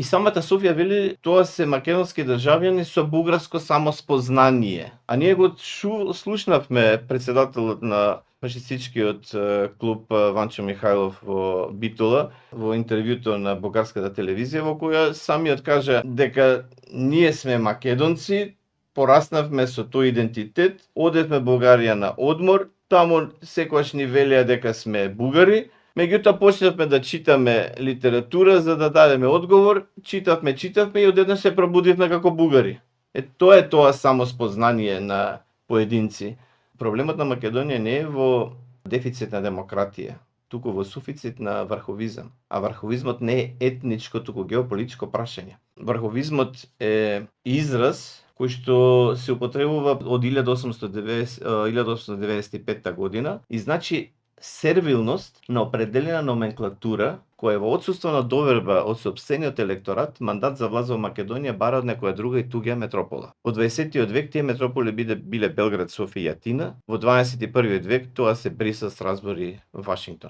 И самата Софија вели тоа се македонски државјани со бугарско самоспознание. А ние го слушнавме председателот на фашистичкиот клуб Ванчо Михајлов во Битола во интервјуто на бугарската телевизија, во која самиот кажа дека ние сме македонци, пораснавме со тој идентитет, одевме Бугарија на одмор, таму секогаш ни велеа дека сме бугари. Меѓутоа почнавме да читаме литература за да дадеме одговор, читавме и одеднаш се пробудивме како бугари. Тоа е тоа самоспознание на поединци. Проблемот на Македонија не е во дефицит на демократија, туку во суфицит на врховизам. А врховизмот не е етничко, туку геополитичко прашање. Врховизмот е израз кој што се употребува од 1895 година и значи сервилност на определена номенклатура, која во отсуство на доверба од сопствениот електорат, мандат за власт во Македонија бара од некоја друга и туѓа метропола. Во 20. век тие метрополи биле Белград, Софија и Атина, во 21. век тоа се Брисел, Страсбург и Вашингтон.